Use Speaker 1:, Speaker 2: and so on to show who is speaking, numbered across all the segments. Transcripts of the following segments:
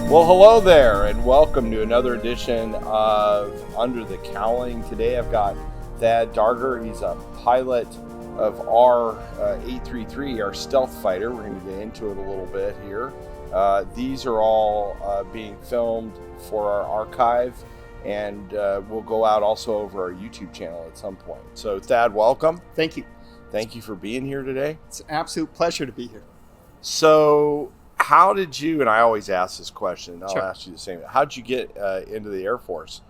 Speaker 1: Well, hello there, and welcome to another edition of Under the Cowling. Today I've got Thad Darger. He's a pilot of our 833, our stealth fighter. We're going to get into it a little bit here. These are all being filmed for our archive, and we'll go out also over our YouTube channel at some point. So, Thad, welcome.
Speaker 2: Thank you.
Speaker 1: Thank you for being here today.
Speaker 2: It's an absolute pleasure to be here.
Speaker 1: So, how did you, and I always ask this question, I'll
Speaker 2: Sure.
Speaker 1: ask you the same, how did you get into the Air Force?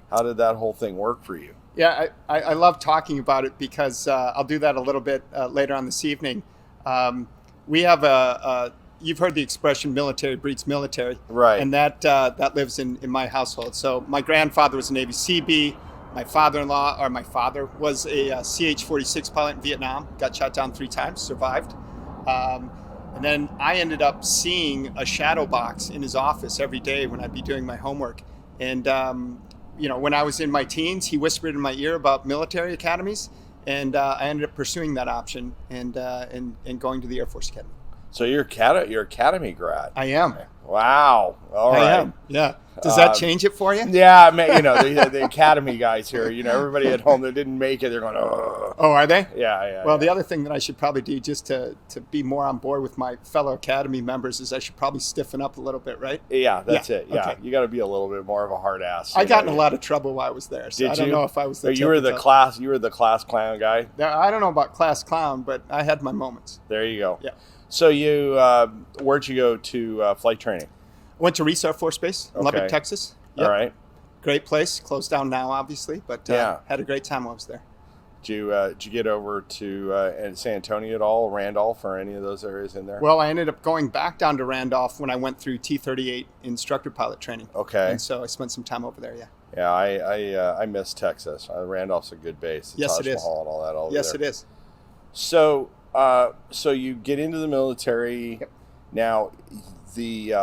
Speaker 1: How did that whole thing work for you?
Speaker 2: Yeah, I love talking about it because I'll do that a little bit later on this evening. We have you've heard the expression military breeds military.
Speaker 1: Right.
Speaker 2: And that lives in my household. So my grandfather was a Navy Seabee. My father was a CH-46 pilot in Vietnam, got shot down 3 times, survived. And then I ended up seeing a shadow box in his office every day when I'd be doing my homework. And, when I was in my teens, he whispered in my ear about military academies. And I ended up pursuing that option and going to the Air Force Academy.
Speaker 1: So you're academy grad.
Speaker 2: I am.
Speaker 1: Wow. All right.
Speaker 2: I am. Yeah. Does that change it for you?
Speaker 1: Yeah, man, the academy guys here, everybody at home that didn't make it, they're going, oh.
Speaker 2: Oh, are they?
Speaker 1: Yeah.
Speaker 2: Well, the other thing that I should probably do just to be more on board with my fellow academy members is I should probably stiffen up a little bit, right?
Speaker 1: Yeah, that's it. Yeah,
Speaker 2: okay.
Speaker 1: You got to be a little bit more of a hard ass.
Speaker 2: I got in a lot of trouble while I was there, so I don't know if I was the
Speaker 1: You were the class clown guy?
Speaker 2: I don't know about class clown, but I had my moments.
Speaker 1: There you go.
Speaker 2: Yeah.
Speaker 1: So where'd you go to flight training?
Speaker 2: I went to Reese Air Force Base in Lubbock, Texas. Yep.
Speaker 1: All right.
Speaker 2: Great place. Closed down now, obviously, but had a great time while I was there.
Speaker 1: Did you get over to San Antonio at all, Randolph, or any of those areas in there?
Speaker 2: Well, I ended up going back down to Randolph when I went through T-38 instructor pilot training.
Speaker 1: Okay.
Speaker 2: And so I spent some time over there, yeah.
Speaker 1: Yeah, I miss Texas. Randolph's a good base.
Speaker 2: Yes, it is.
Speaker 1: Mahal and all that over
Speaker 2: yes,
Speaker 1: there.
Speaker 2: it is.
Speaker 1: So, so you get into the military.
Speaker 2: Yep.
Speaker 1: Now, we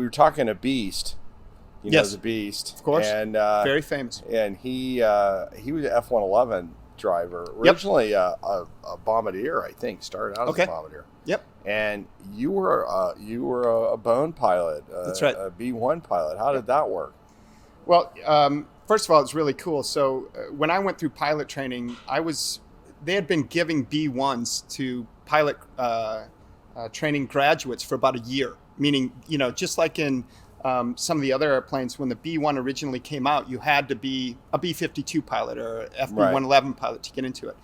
Speaker 1: were talking to Beast.
Speaker 2: Yes,
Speaker 1: the Beast,
Speaker 2: of course,
Speaker 1: and
Speaker 2: very famous.
Speaker 1: And he was an F-111 driver, originally a bombardier, I think. Started out as a bombardier.
Speaker 2: Yep.
Speaker 1: And you were a bone pilot.
Speaker 2: That's right.
Speaker 1: A B-1 pilot. How did that work?
Speaker 2: Well, first of all, it's really cool. So when I went through pilot training, they had been giving B-1s to pilot training graduates for about a year. Meaning, just like in some of the other airplanes, when the B-1 originally came out, you had to be a B-52 pilot or an FB-111 pilot to get into it.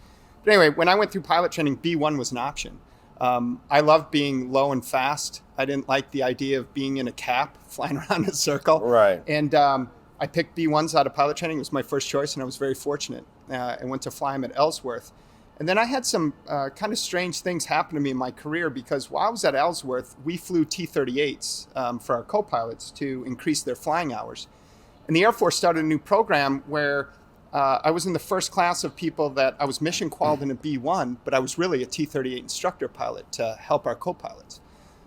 Speaker 2: But anyway, when I went through pilot training, B-1 was an option. I loved being low and fast. I didn't like the idea of being in a cap, flying around in a circle.
Speaker 1: Right.
Speaker 2: And I picked B-1s out of pilot training. It was my first choice, and I was very fortunate. I went to fly them at Ellsworth. And then I had some kind of strange things happen to me in my career because while I was at Ellsworth, we flew T-38s for our co-pilots to increase their flying hours. And the Air Force started a new program where I was in the first class of people that I was mission qualified in a B-1, but I was really a T-38 instructor pilot to help our co-pilots.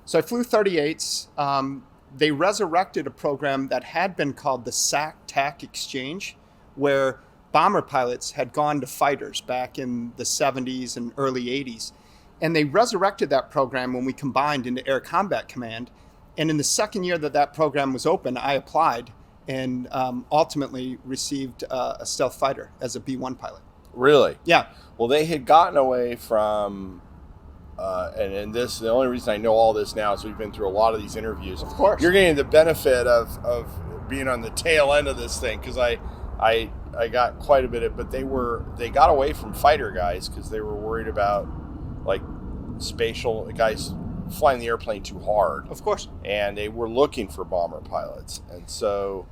Speaker 2: So I flew 38s. They resurrected a program that had been called the SAC-TAC exchange, where bomber pilots had gone to fighters back in the 70s and early 80s. And they resurrected that program when we combined into Air Combat Command. And in the second year that program was open, I applied and ultimately received a stealth fighter as a B-1 pilot.
Speaker 1: Really?
Speaker 2: Yeah.
Speaker 1: Well, they had gotten away from, and this, the only reason I know all this now is we've been through a lot of these interviews.
Speaker 2: Of course.
Speaker 1: You're getting the benefit of being on the tail end of this thing because I got quite a bit of, but they got away from fighter guys because they were worried about like spatial guys flying the airplane too hard.
Speaker 2: Of course.
Speaker 1: And they were looking for bomber pilots. And so...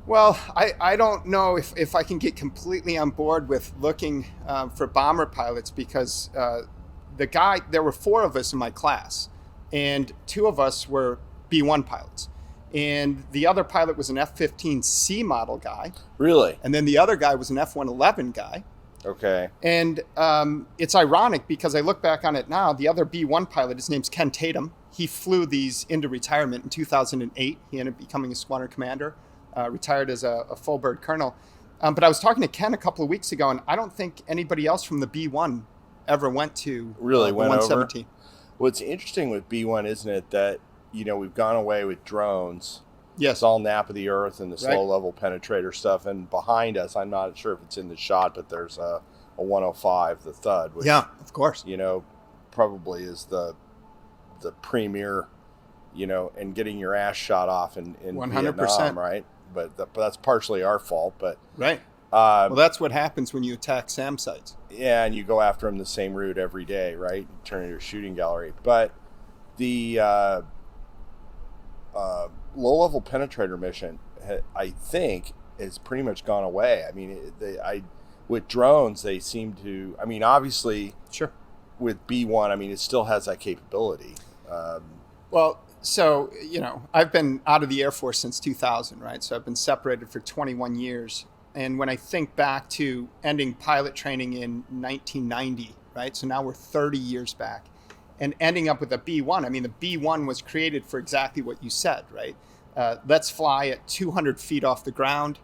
Speaker 2: Well, I don't know if I can get completely on board with looking for bomber pilots because there were 4 of us in my class and 2 of us were B-1 pilots. And the other pilot was an F-15C model guy.
Speaker 1: Really?
Speaker 2: And then the other guy was an F-111 guy.
Speaker 1: Okay.
Speaker 2: And it's ironic because I look back on it now, the other B-1 pilot, his name's Ken Tatum. He flew these into retirement in 2008. He ended up becoming a squadron commander, retired as a full bird colonel. But I was talking to Ken a couple of weeks ago, and I don't think anybody else from the B-1 ever went to
Speaker 1: the
Speaker 2: 117.
Speaker 1: What's interesting with B-1, isn't it, that we've gone away with drones.
Speaker 2: Yes.
Speaker 1: It's all nap of the earth and this
Speaker 2: Right.
Speaker 1: low-level penetrator stuff. And behind us, I'm not sure if it's in the shot, but there's a 105, the Thud, which,
Speaker 2: Yeah, of course.
Speaker 1: probably is the premier, and getting your ass shot off in
Speaker 2: 100%.
Speaker 1: Vietnam, right? But that's partially our fault. But
Speaker 2: Right. Well, that's what happens when you attack SAM sites.
Speaker 1: yeah, and you go after them the same route every day, right? You turn it into a shooting gallery. But the low-level penetrator mission, I think, has pretty much gone away. I mean, with drones, they seem to. I mean, obviously,
Speaker 2: Sure.
Speaker 1: with B1, I mean, it still has that capability.
Speaker 2: Well, so, I've been out of the Air Force since 2000, right? So I've been separated for 21 years. And when I think back to ending pilot training in 1990, right? So now we're 30 years back. And ending up with a B1, I mean, the B1 was created for exactly what you said, right? Let's fly at 200 feet off the ground,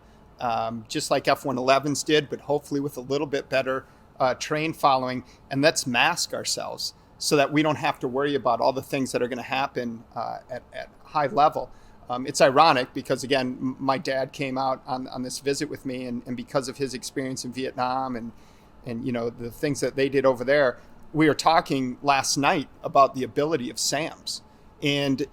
Speaker 2: just like F-111s did, but hopefully with a little bit better terrain following. And let's mask ourselves so that we don't have to worry about all the things that are going to happen at high level. It's ironic because, again, my dad came out on this visit with me, and because of his experience in Vietnam and the things that they did over there, we were talking last night about the ability of SAMs. And,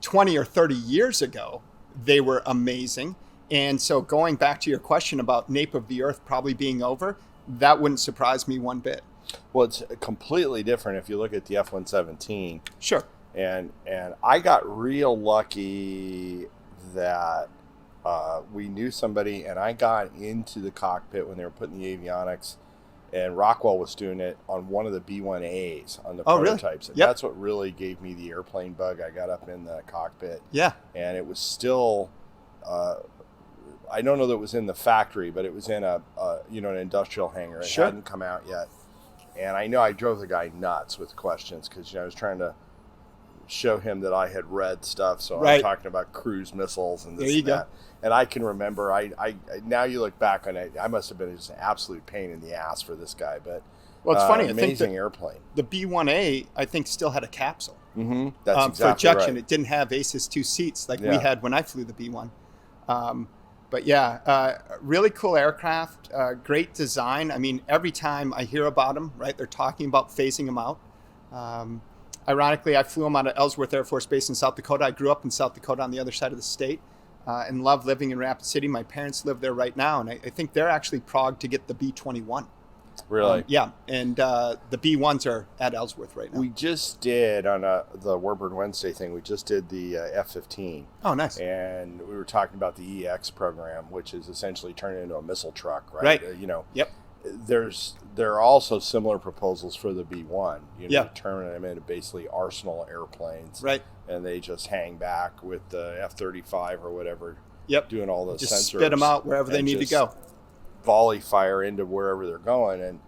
Speaker 2: 20 or 30 years ago, they were amazing. And so going back to your question about nape of the earth probably being over, that wouldn't surprise me one bit.
Speaker 1: Well, it's completely different if you look at the F-117.
Speaker 2: Sure.
Speaker 1: And I got real lucky that we knew somebody, and I got into the cockpit when they were putting the avionics, and Rockwell was doing it on one of the B-1As on the prototypes.
Speaker 2: Really?
Speaker 1: And
Speaker 2: Yep.
Speaker 1: that's what really gave me the airplane bug. I got up in the cockpit.
Speaker 2: Yeah.
Speaker 1: And it was still, I don't know that it was in the factory, but it was in an industrial hangar. It
Speaker 2: Sure.
Speaker 1: hadn't come out yet. And I know I drove the guy nuts with questions because I was trying to show him that I had read stuff. So
Speaker 2: Right.
Speaker 1: I'm talking about cruise missiles and this
Speaker 2: There you
Speaker 1: and
Speaker 2: go.
Speaker 1: that. And I can remember, I now you look back on it, I must have been just an absolute pain in the ass for this guy. But
Speaker 2: Well, it's funny. I think
Speaker 1: amazing
Speaker 2: that
Speaker 1: airplane.
Speaker 2: the B-1A, I think, still had a capsule
Speaker 1: Mm-hmm. That's
Speaker 2: for
Speaker 1: exactly
Speaker 2: ejection.
Speaker 1: right.
Speaker 2: It didn't have ACES 2 seats like we
Speaker 1: Yeah.
Speaker 2: had when I flew the B-1. But yeah, really cool aircraft, great design. I mean, every time I hear about them, right, they're talking about phasing them out. Ironically, I flew them out of Ellsworth Air Force Base in South Dakota. I grew up in South Dakota on the other side of the state and love living in Rapid City. My parents live there right now, and I think they're actually progged to get the B-21.
Speaker 1: Really?
Speaker 2: Yeah, and the B-1s are at Ellsworth right now.
Speaker 1: We just did on the Warbird Wednesday thing. We just did the F-15.
Speaker 2: Oh, nice.
Speaker 1: And we were talking about the EX program, which is essentially turning into a missile truck, right?
Speaker 2: Right. Yep.
Speaker 1: There are also similar proposals for the B-1.
Speaker 2: Yeah.
Speaker 1: Turning them into basically arsenal airplanes,
Speaker 2: Right.
Speaker 1: and they just hang back with the F-35 or whatever.
Speaker 2: Yep.
Speaker 1: Doing all the
Speaker 2: Just
Speaker 1: sensors,
Speaker 2: spit them out wherever they
Speaker 1: and
Speaker 2: need to
Speaker 1: just
Speaker 2: go.
Speaker 1: volley fire into wherever they're going, and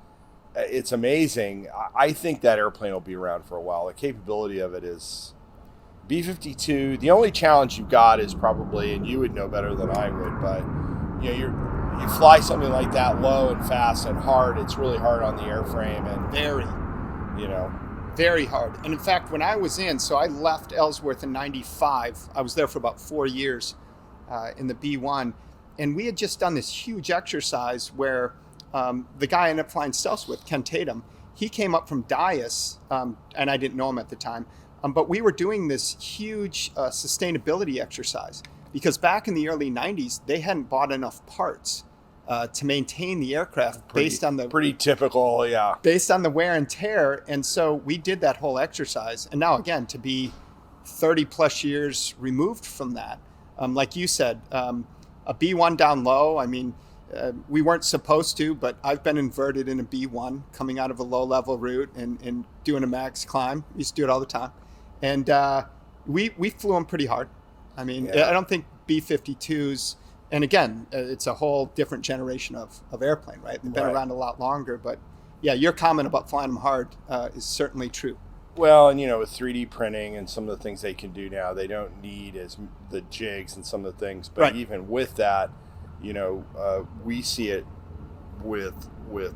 Speaker 1: it's amazing. I think that airplane will be around for a while. The capability of it is B-52. The only challenge you've got is probably, and you would know better than I would, but you fly something like that low and fast and hard. It's really hard on the airframe, and
Speaker 2: Very.
Speaker 1: you know,
Speaker 2: Very hard. And in fact, when I was so I left Ellsworth in 95. I was there for about 4 years in the B-1. And we had just done this huge exercise where the guy I ended up flying stealth with, Ken Tatum, he came up from Dias, and I didn't know him at the time. But we were doing this huge sustainability exercise because back in the early 90s, they hadn't bought enough parts to maintain the aircraft based on the
Speaker 1: pretty typical, yeah.
Speaker 2: based on the wear and tear. And so we did that whole exercise. And now, again, to be 30 plus years removed from that, like you said, a B-1 down low, I mean, we weren't supposed to, but I've been inverted in a B-1 coming out of a low-level route and doing a max climb. We used to do it all the time. And we flew them pretty hard. I mean,
Speaker 1: Yeah.
Speaker 2: I don't think B-52s, and again, it's a whole different generation of airplane, right? They've been
Speaker 1: Right.
Speaker 2: around a lot longer. But yeah, your comment about flying them hard is certainly true.
Speaker 1: Well, and with 3D printing and some of the things they can do now, they don't need the jigs and some of the things. But
Speaker 2: Right.
Speaker 1: even with that, we see it with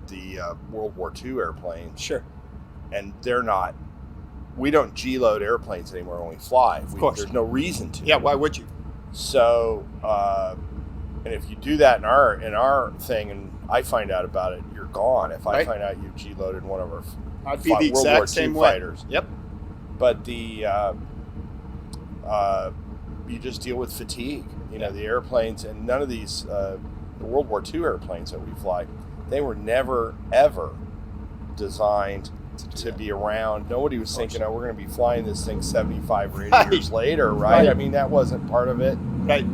Speaker 1: the World War II airplanes,
Speaker 2: Sure.
Speaker 1: and they're not we don't G-load airplanes anymore when we fly.
Speaker 2: Of course.
Speaker 1: There's no reason to.
Speaker 2: Yeah, why would you?
Speaker 1: So, and if you do that in our thing, and I find out about it, you're gone. If I find out you G-loaded one of our
Speaker 2: I'd be the
Speaker 1: World War
Speaker 2: exact same
Speaker 1: II
Speaker 2: way.
Speaker 1: fighters.
Speaker 2: Yep.
Speaker 1: But you just deal with fatigue. The airplanes, and none of these the World War II airplanes that we fly, they were never ever designed to be around. Nobody was thinking, we're going to be flying this thing 75 or 80 years later, right? I mean, that wasn't part of it.
Speaker 2: Right.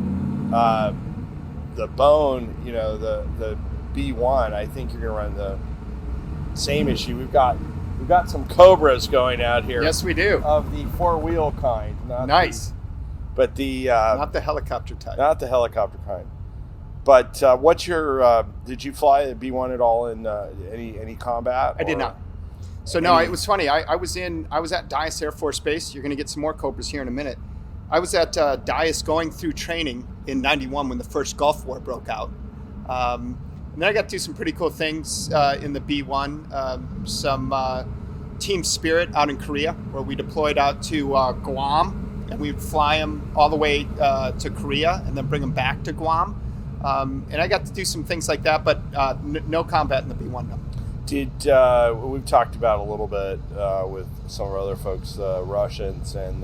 Speaker 1: The bone, the B1, I think you're going to run the same issue. We've got some Cobras going out here.
Speaker 2: Yes, we do.
Speaker 1: Of the four-wheel kind.
Speaker 2: Nice.
Speaker 1: But the
Speaker 2: not the helicopter type.
Speaker 1: Not the helicopter kind. But what's your? Did you fly the B1 at all in any combat?
Speaker 2: I did not. So no, it was funny. I was at Dyess Air Force Base. You're going to get some more Cobras here in a minute. I was at Dyess going through training in '91 when the first Gulf War broke out. And then I got to do some pretty cool things in the B1. Some team spirit out in Korea, where we deployed out to Guam, and we'd fly them all the way to Korea and then bring them back to Guam. And I got to do some things like that, but no combat in the B1. No.
Speaker 1: We've talked about a little bit with some of our other folks, Russians and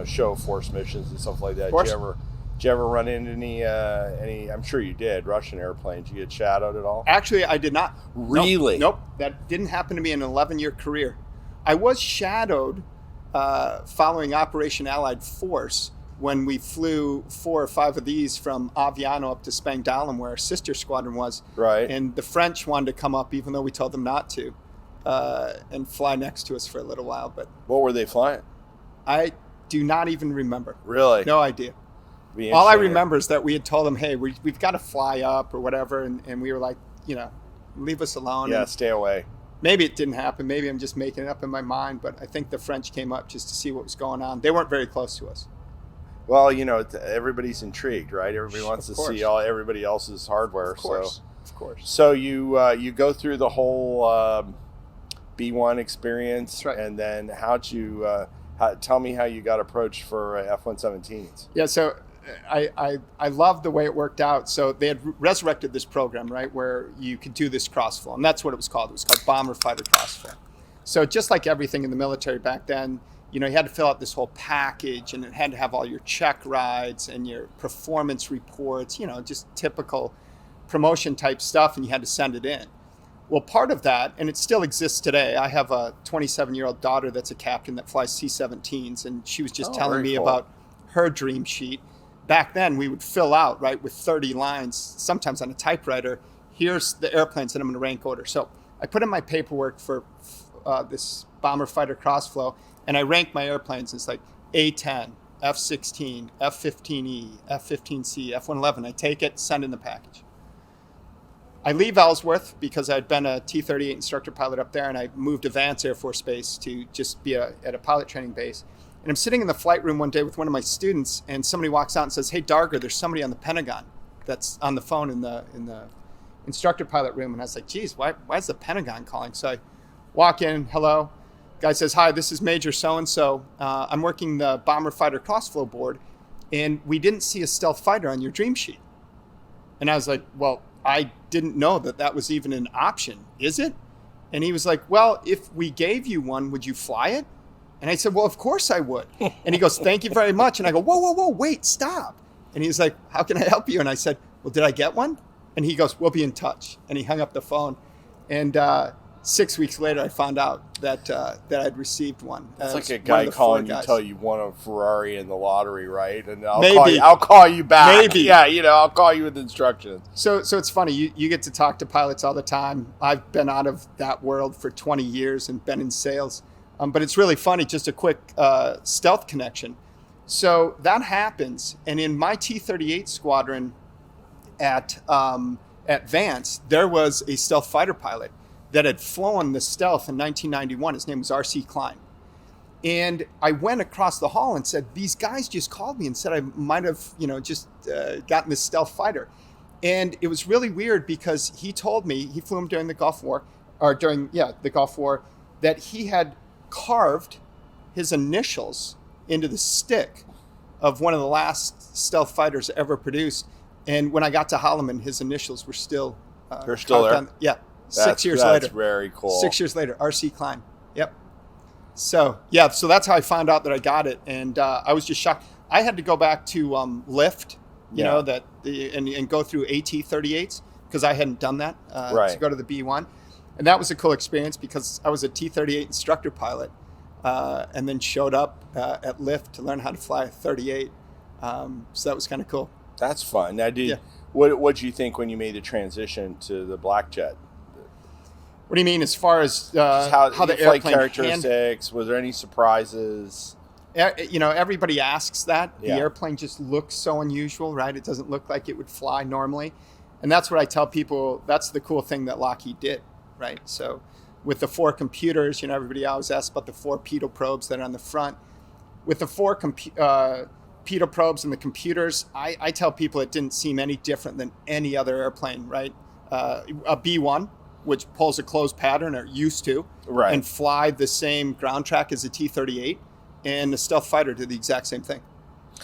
Speaker 1: show force missions and stuff like that. Did you ever run into any? I'm sure you did. Russian airplanes. You get shadowed at all?
Speaker 2: Actually, I did not.
Speaker 1: Really?
Speaker 2: Nope. That didn't happen to me in an 11-year career. I was shadowed following Operation Allied Force when we flew 4 or 5 of these from Aviano up to Spangdahlem, where our sister squadron was.
Speaker 1: Right.
Speaker 2: And the French wanted to come up, even though we told them not to, and fly next to us for a little while. But
Speaker 1: what were they flying?
Speaker 2: I do not even remember.
Speaker 1: Really?
Speaker 2: No idea. All I remember is that we had told them, hey, we've got to fly up or whatever. And we were like, leave us alone.
Speaker 1: Yeah,
Speaker 2: and
Speaker 1: stay away.
Speaker 2: Maybe it didn't happen. Maybe I'm just making it up in my mind. But I think the French came up just to see what was going on. They weren't very close to us.
Speaker 1: Well, everybody's intrigued, right? Everybody wants to see everybody else's hardware.
Speaker 2: Of course.
Speaker 1: So you go through the whole B1 experience.
Speaker 2: That's right.
Speaker 1: And then tell me how you got approached for F-117s.
Speaker 2: Yeah, so I love the way it worked out. So they had resurrected this program, right, where you could do this crossflow, and that's what it was called. It was called Bomber Fighter Crossflow. So just like everything in the military back then, you had to fill out this whole package, and it had to have all your check rides and your performance reports, just typical promotion type stuff, and you had to send it in. Well, part of that, and it still exists today, I have a 27-year-old daughter that's a captain that flies C-17s, and she was just telling me about her dream sheet. Back then, we would fill out, right, with 30 lines, sometimes on a typewriter, here's the airplanes that I'm going to rank order. So I put in my paperwork for this Bomber Fighter Crossflow, and I ranked my airplanes. It's like A-10, F-16, F-15E, F-15C, F-111. I take it, send in the package. I leave Ellsworth because I'd been a T-38 instructor pilot up there, and I moved to Vance Air Force Base to just be at a pilot training base. And I'm sitting in the flight room one day with one of my students, and somebody walks out and says, "Hey, Darger, there's somebody on the Pentagon that's on the phone in the instructor pilot room." And I was like, "Geez, why is the Pentagon calling?" So I walk in, hello. Guy says, "Hi, this is Major so-and-so. I'm working the Bomber Fighter Crossflow board, and we didn't see a stealth fighter on your dream sheet." And I was like, "Well, I didn't know that was even an option, is it?" And he was like, "Well, if we gave you one, would you fly it?" And I said, "Well, of course I would." And he goes, "Thank you very much." And I go, whoa, wait, stop. And he's like, "How can I help you?" And I said, "Well, did I get one?" And he goes, "We'll be in touch." And he hung up the phone. And 6 weeks later, I found out that I'd received one.
Speaker 1: It's like a guy calling you, tell you won a Ferrari in the lottery, right? And I'll call you back.
Speaker 2: Maybe.
Speaker 1: Yeah, I'll call you with instructions.
Speaker 2: So it's funny. You get to talk to pilots all the time. I've been out of that world for 20 years and been in sales. But it's really funny, just a quick stealth connection. So that happens. And in my T-38 squadron at Vance, there was a stealth fighter pilot that had flown the stealth in 1991. His name was R.C. Klein. And I went across the hall and said, "These guys just called me and said I might have, just gotten this stealth fighter." And it was really weird because he told me, he flew him during the Gulf War, that he had carved his initials into the stick of one of the last stealth fighters ever produced. And when I got to Holloman, his initials were still
Speaker 1: they're still there?
Speaker 2: Yeah.
Speaker 1: That's
Speaker 2: later. That's
Speaker 1: very cool.
Speaker 2: 6 years later, R.C. Klein. Yep. So, yeah, so that's how I found out that I got it. And I was just shocked. I had to go back to lift, and go through AT-38s because I hadn't done that to go to the B-1. And that was a cool experience because I was a T-38 instructor pilot and then showed up at lift to learn how to fly a 38. So that was kind of cool.
Speaker 1: That's fun. Now, what did you think when you made the transition to the black jet?
Speaker 2: What do you mean as far as
Speaker 1: how
Speaker 2: the
Speaker 1: flight
Speaker 2: airplane
Speaker 1: characteristics? Was there any surprises?
Speaker 2: Everybody asks that.
Speaker 1: Yeah.
Speaker 2: The airplane just looks so unusual, right? It doesn't look like it would fly normally. And that's what I tell people. That's the cool thing that Lockheed did, right? So with the 4 computers, everybody always asks about the 4 pitot probes that are on the front. With the 4 pitot probes and the computers, I tell people it didn't seem any different than any other airplane, right? A B-1, which pulls a closed pattern, or used to,
Speaker 1: right,
Speaker 2: and fly the same ground track as a T-38, and the stealth fighter did the exact same thing,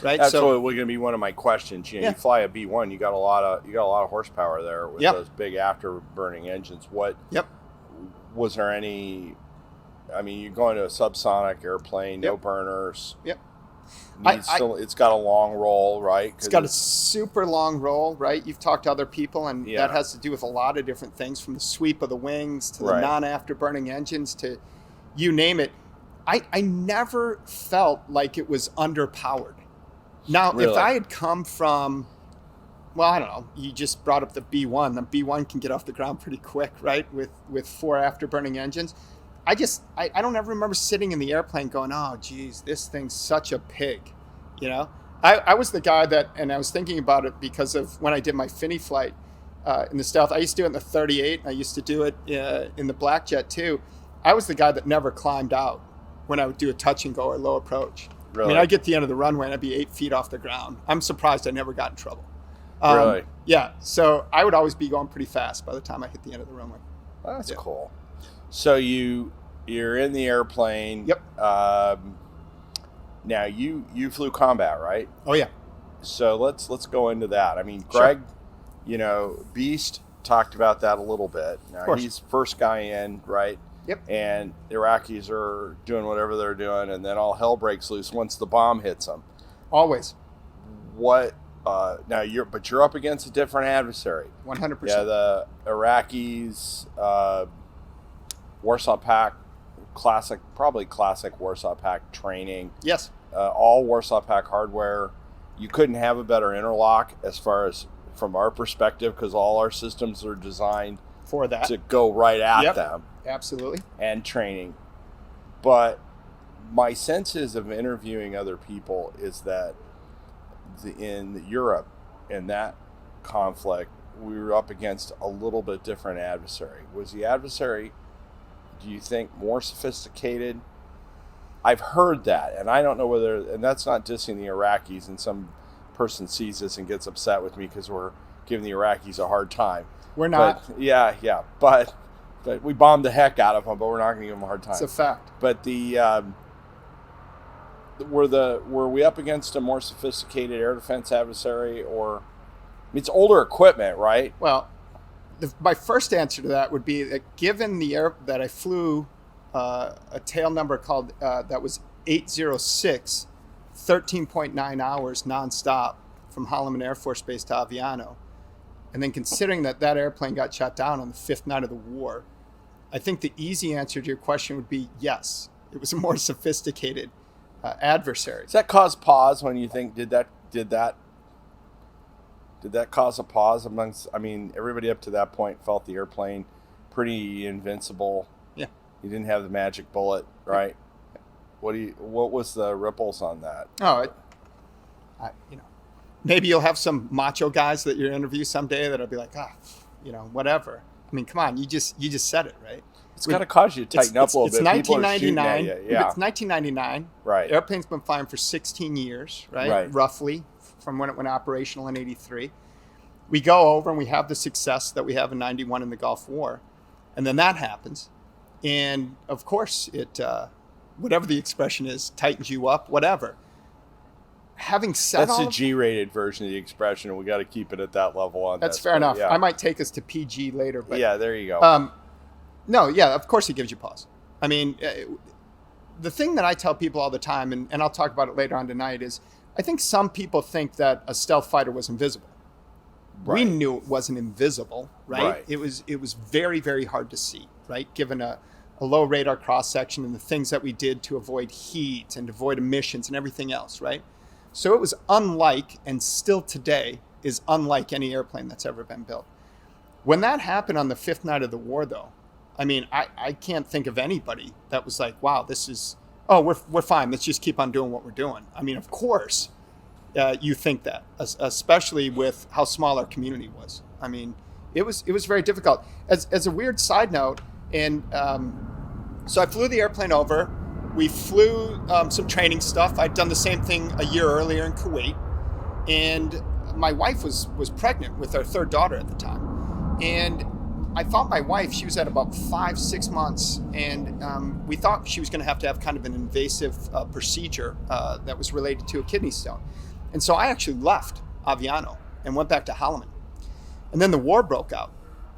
Speaker 2: right?
Speaker 1: That's what was going to be one of my questions. You fly a B-1, you got a lot of horsepower there with those big afterburning engines. Was there any? I mean, you're going to a subsonic airplane, no burners.
Speaker 2: Yep.
Speaker 1: It's got a long roll, right?
Speaker 2: It's got a super long roll, right? You've talked to other people, and that has to do with a lot of different things, from the sweep of the wings to the non-afterburning engines to you name it. I never felt like it was underpowered. Now, if I had come from, I don't know, you just brought up the B-1. The B-1 can get off the ground pretty quick, right? With 4 afterburning engines. I don't ever remember sitting in the airplane going, oh, geez, this thing's such a pig, I was the guy that, and I was thinking about it because of when I did my Finney flight in the stealth. I used to do it in the 38. I used to do it in the black jet too. I was the guy that never climbed out when I would do a touch and go or low approach.
Speaker 1: Really?
Speaker 2: I mean, I'd get to the end of the runway and I'd be 8 feet off the ground. I'm surprised I never got in trouble.
Speaker 1: Really?
Speaker 2: Yeah. So I would always be going pretty fast by the time I hit the end of the runway.
Speaker 1: Well, that's cool. So you're in the airplane.
Speaker 2: Yep.
Speaker 1: Now you flew combat, right?
Speaker 2: Oh yeah.
Speaker 1: So let's go into that. I mean, Greg, Beast talked about that a little bit. Now he's first guy in, right?
Speaker 2: Yep.
Speaker 1: And the Iraqis are doing whatever they're doing, and then all hell breaks loose once the bomb hits them.
Speaker 2: Always.
Speaker 1: What? Now you're up against a different adversary.
Speaker 2: 100%.
Speaker 1: Yeah, the Iraqis, Warsaw Pact, probably classic Warsaw Pact training.
Speaker 2: Yes.
Speaker 1: All Warsaw Pact hardware. You couldn't have a better interlock as far as from our perspective, because all our systems are designed
Speaker 2: for that
Speaker 1: to go right at them.
Speaker 2: Absolutely.
Speaker 1: And training. But my senses of interviewing other people is that in Europe, in that conflict, we were up against a little bit different adversary. Was the adversary, do you think, more sophisticated? I've heard that, and I don't know whether, and that's not dissing the Iraqis, and some person sees this and gets upset with me because we're giving the Iraqis a hard time.
Speaker 2: We're not.
Speaker 1: But but we bombed the heck out of them, but we're not going to give them a hard time.
Speaker 2: It's a fact.
Speaker 1: But were we up against a more sophisticated air defense adversary, or it's older equipment, right?
Speaker 2: Well, my first answer to that would be that given that I flew a tail number called that was 806, 13.9 hours nonstop from Holloman Air Force Base to Aviano, and then considering that airplane got shot down on the 5th night of the war, I think the easy answer to your question would be yes. It was a more sophisticated adversary.
Speaker 1: Does that cause pause when you think did that cause a pause amongst? I mean, everybody up to that point felt the airplane pretty invincible.
Speaker 2: Yeah,
Speaker 1: you didn't have the magic bullet, right? What was the ripples on that?
Speaker 2: Oh, maybe you'll have some macho guys that you interview someday that'll be like, whatever. I mean, come on, you just said it, right?
Speaker 1: It's got to cause you to tighten up a little bit.
Speaker 2: It's 1999. It's 1999.
Speaker 1: Right.
Speaker 2: The airplane's been flying for 16 years, right? Roughly, from when it went operational in 83. We go over and we have the success that we have in 91 in the Gulf War. And then that happens. And, of course, it whatever the expression is, tightens you up, whatever. Having said
Speaker 1: That's
Speaker 2: all
Speaker 1: a G-rated version of the expression, and we got to keep it at that level on
Speaker 2: that's
Speaker 1: this,
Speaker 2: fair
Speaker 1: but
Speaker 2: enough.
Speaker 1: yeah.
Speaker 2: I might take us to PG later, but
Speaker 1: Yeah, there you go.
Speaker 2: no, yeah, of course it gives you pause. I mean, the thing that I tell people all the time, and I'll talk about it later on tonight, is I think some people think that a stealth fighter was invisible.
Speaker 1: Right.
Speaker 2: We knew it wasn't invisible, right?
Speaker 1: Right.
Speaker 2: It was very, very hard to see, right? Given a low radar cross section and the things that we did to avoid heat and avoid emissions and everything else, right? So it was unlike, and still today is unlike any airplane that's ever been built. When that happened on the 5th night of the war, though, I mean, I can't think of anybody that was like, wow, this is, oh, we're fine. Let's just keep on doing what we're doing. I mean, of course, you think that, especially with how small our community was. I mean, it was very difficult. As a weird side note, and so I flew the airplane over. We flew some training stuff. I'd done the same thing a year earlier in Kuwait, and my wife was pregnant with our 3rd daughter at the time, and I thought my wife, she was at about 5-6 months, and we thought she was going to have kind of an invasive procedure that was related to a kidney stone. And so I actually left Aviano and went back to Holloman. And then the war broke out.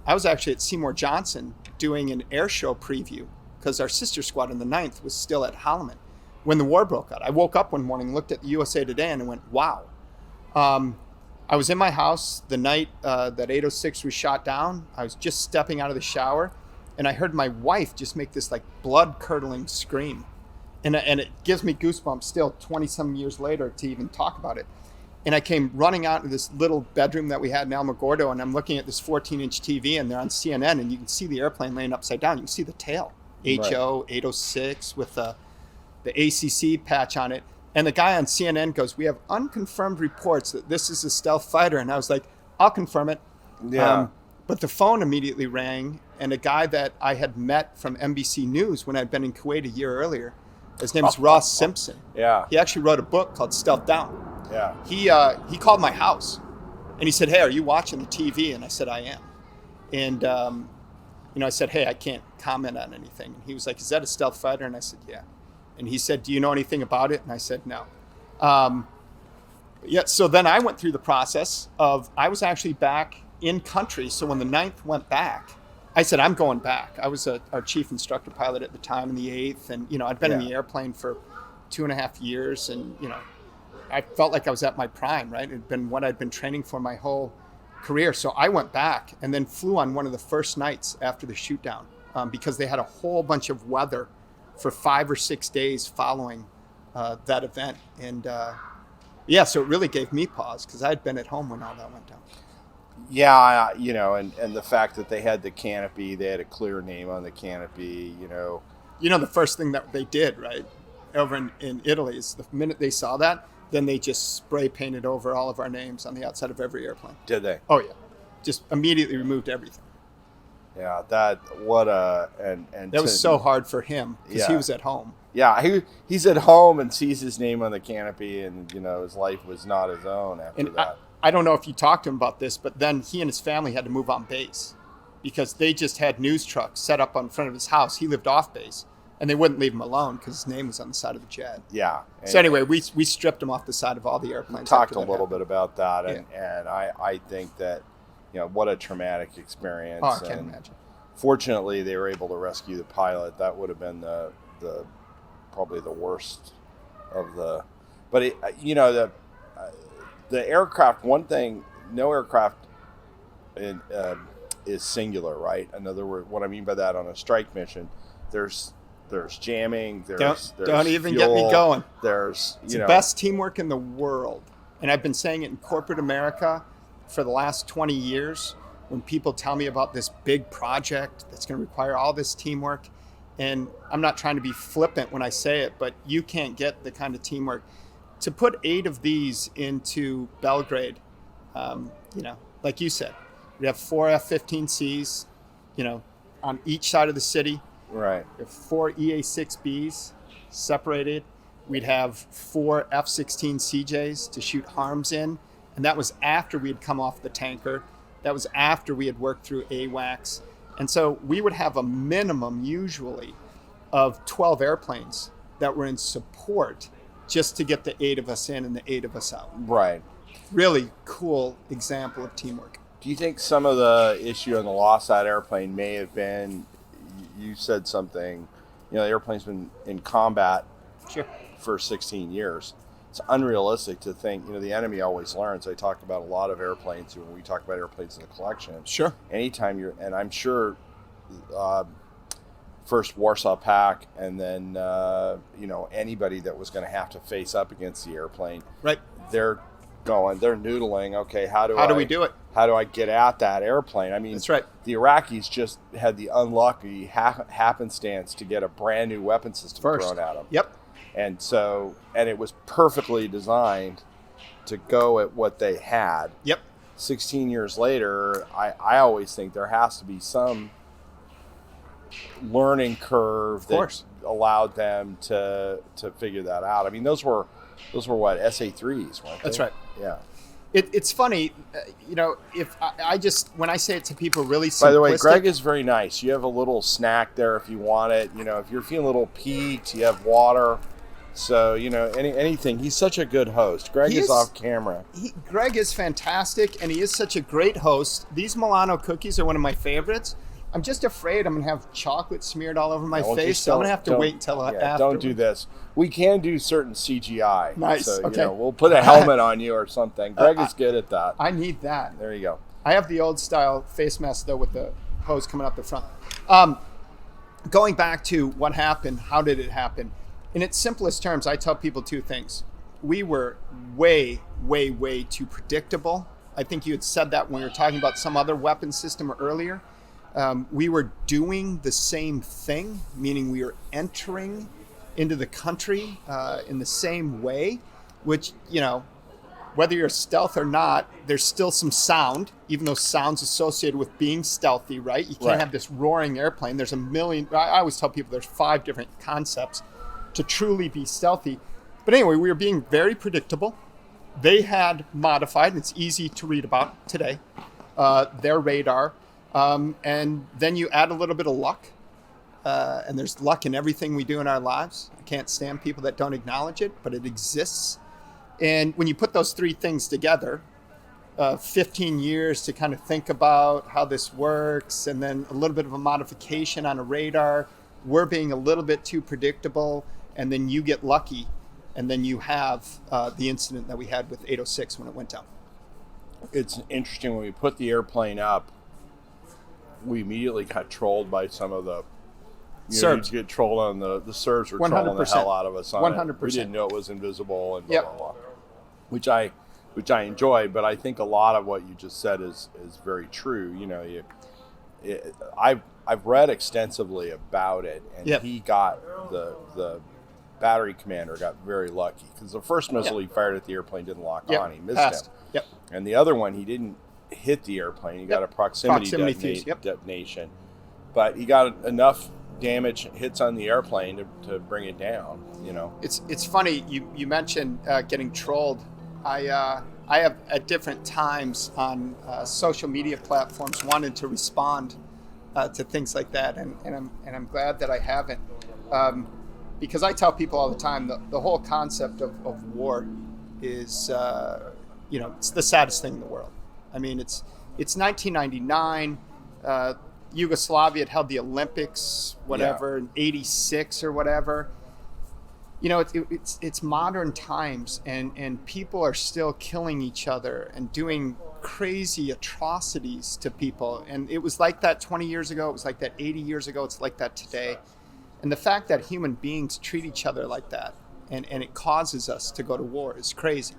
Speaker 2: I was actually at Seymour Johnson doing an air show preview because our sister squad in the 9th was still at Holloman when the war broke out. I woke up one morning, looked at the USA Today, and I went, wow. I was in my house the night that 806 was shot down. I was just stepping out of the shower, and I heard my wife just make this like blood-curdling scream. And it gives me goosebumps still 20-some years later to even talk about it. And I came running out to this little bedroom that we had in Alamogordo, and I'm looking at this 14-inch TV, and they're on CNN, and you can see the airplane laying upside down. You can see the tail, HO 806 with the ACC patch on it. And the guy on CNN goes, we have unconfirmed reports that this is a stealth fighter. And I was like, I'll confirm it.
Speaker 1: Yeah.
Speaker 2: But the phone immediately rang, and a guy that I had met from NBC News when I'd been in Kuwait a year earlier, his name is Ross Simpson.
Speaker 1: Yeah.
Speaker 2: He actually wrote a book called Stealth Down.
Speaker 1: Yeah.
Speaker 2: He called my house, and he said, hey, are you watching the TV? And I said, I am. And, I said, hey, I can't comment on anything. And he was like, is that a stealth fighter? And I said, yeah. And he said, do you know anything about it? And I said, no. So then I went through the process of, I was actually back in country. So when the 9th went back, I said, I'm going back. I was our chief instructor pilot at the time in the 8th. And, I'd been in the airplane for 2.5 years. And, I felt like I was at my prime, right? It had been what I'd been training for my whole career. So I went back and then flew on one of the first nights after the shoot down because they had a whole bunch of weather for 5 or 6 days following that event. And so it really gave me pause because I'd been at home when all that went down.
Speaker 1: Yeah, and the fact that they had the canopy, they had a clear name on the canopy,
Speaker 2: The first thing that they did, right, over in Italy is the minute they saw that, then they just spray painted over all of our names on the outside of every airplane.
Speaker 1: Did they?
Speaker 2: Oh, yeah. Just immediately removed everything.
Speaker 1: Yeah, that was
Speaker 2: so hard for him because he was at home.
Speaker 1: Yeah, he's at home and sees his name on the canopy, and his life was not his own after that.
Speaker 2: I don't know if you talked to him about this, but then he and his family had to move on base because they just had news trucks set up in front of his house. He lived off base, and they wouldn't leave him alone because his name was on the side of the jet.
Speaker 1: Yeah.
Speaker 2: So anyway, we stripped him off the side of all the airplanes.
Speaker 1: Talked a little bit about that, and I think that what a traumatic experience.
Speaker 2: Oh, I can't imagine.
Speaker 1: Fortunately, they were able to rescue the pilot. That would have been the probably the worst of the. But the aircraft. One thing, no aircraft is singular, right? In other words, what I mean by that, on a strike mission, there's jamming.
Speaker 2: Don't even
Speaker 1: fuel,
Speaker 2: get me going.
Speaker 1: It's
Speaker 2: the best teamwork in the world, and I've been saying it in corporate America for the last 20 years. When people tell me about this big project that's going to require all this teamwork, and I'm not trying to be flippant when I say it, but you can't get the kind of teamwork. To put 8 of these into Belgrade, like you said, we have 4 F-15Cs, on each side of the city.
Speaker 1: Right.
Speaker 2: We have 4 EA-6Bs separated. We'd have 4 F-16 CJs to shoot harms in, and that was after we had come off the tanker. That was after we had worked through AWACS. And so we would have a minimum usually of 12 airplanes that were in support just to get the 8 of us in and the 8 of us out.
Speaker 1: Right.
Speaker 2: Really cool example of teamwork.
Speaker 1: Do you think some of the issue on the loss of that airplane may have been, you said something, the airplane's been in combat
Speaker 2: Sure.
Speaker 1: for 16 years. It's unrealistic to think, the enemy always learns. I talk about a lot of airplanes when we talk about airplanes in the collection.
Speaker 2: Sure.
Speaker 1: Anytime and I'm sure first Warsaw Pact and then, anybody that was going to have to face up against the airplane.
Speaker 2: Right.
Speaker 1: They're noodling. Okay, how do
Speaker 2: we do it?
Speaker 1: How do I get at that airplane? I mean,
Speaker 2: that's right.
Speaker 1: The Iraqis just had the unlucky happenstance to get a brand new weapon system thrown at them.
Speaker 2: Yep.
Speaker 1: And it was perfectly designed to go at what they had.
Speaker 2: Yep.
Speaker 1: 16 years later, I always think there has to be some learning curve that allowed them to figure that out. I mean, those were what, SA3s, weren't they?
Speaker 2: That's right.
Speaker 1: Yeah.
Speaker 2: It's funny, if I just, when I say it to people really simplistic.
Speaker 1: By the way, Greg is very nice. You have a little snack there if you want it. If you're feeling a little peaked, you have water. So, anything. He's such a good host. Greg is off camera.
Speaker 2: Greg is fantastic, and he is such a great host. These Milano cookies are one of my favorites. I'm just afraid I'm going to have chocolate smeared all over my face, so I'm going to have to wait until after.
Speaker 1: Don't do this. We can do certain CGI.
Speaker 2: Nice.
Speaker 1: So,
Speaker 2: okay.
Speaker 1: We'll put a helmet on you or something. Greg is good at that.
Speaker 2: I need that.
Speaker 1: There you go.
Speaker 2: I have the old style face mask, though, with the hose coming up the front. Going back to what happened, how did it happen? In its simplest terms, I tell people 2 things. We were way, way, way too predictable. I think you had said that when we were talking about some other weapon system earlier. We were doing the same thing, meaning we were entering into the country in the same way, which, whether you're stealth or not, there's still some sound, even though sound's associated with being stealthy, right? You can't have this roaring airplane. There's a million, I always tell people there's 5 different concepts to truly be stealthy. But anyway, we were being very predictable. They had modified, and it's easy to read about today, their radar. And then you add a little bit of luck, and there's luck in everything we do in our lives. I can't stand people that don't acknowledge it, but it exists. And when you put those 3 things together, 15 years to kind of think about how this works, and then a little bit of a modification on a radar, we're being a little bit too predictable, and then you get lucky, and then you have the incident that we had with 806 when it went down.
Speaker 1: It's interesting, when we put the airplane up, we immediately got trolled by some of the
Speaker 2: Serbs.
Speaker 1: Get trolled on the Serbs were
Speaker 2: 100%.
Speaker 1: trolling the hell out of us on
Speaker 2: 100%.
Speaker 1: it. We didn't know it was invisible and blah, blah, blah. Which I enjoy, but I think a lot of what you just said is very true. I've read extensively about it, and he got the battery commander got very lucky because the first missile he fired at the airplane didn't lock on. He missed him.
Speaker 2: Yep.
Speaker 1: And the other one, he didn't hit the airplane. He got a proximity detonation. But he got enough damage hits on the airplane to bring it down.
Speaker 2: It's funny you mentioned getting trolled. I have at different times on social media platforms wanted to respond to things like that, and I'm glad that I haven't, because I tell people all the time the whole concept of war is it's the saddest thing in the world. I mean, it's 1999. Yugoslavia had held the Olympics, in 86 or whatever. It's modern times, and people are still killing each other and doing crazy atrocities to people. And it was like that 20 years ago. It was like that 80 years ago. It's like that today. And the fact that human beings treat each other like that, and it causes us to go to war, is crazy.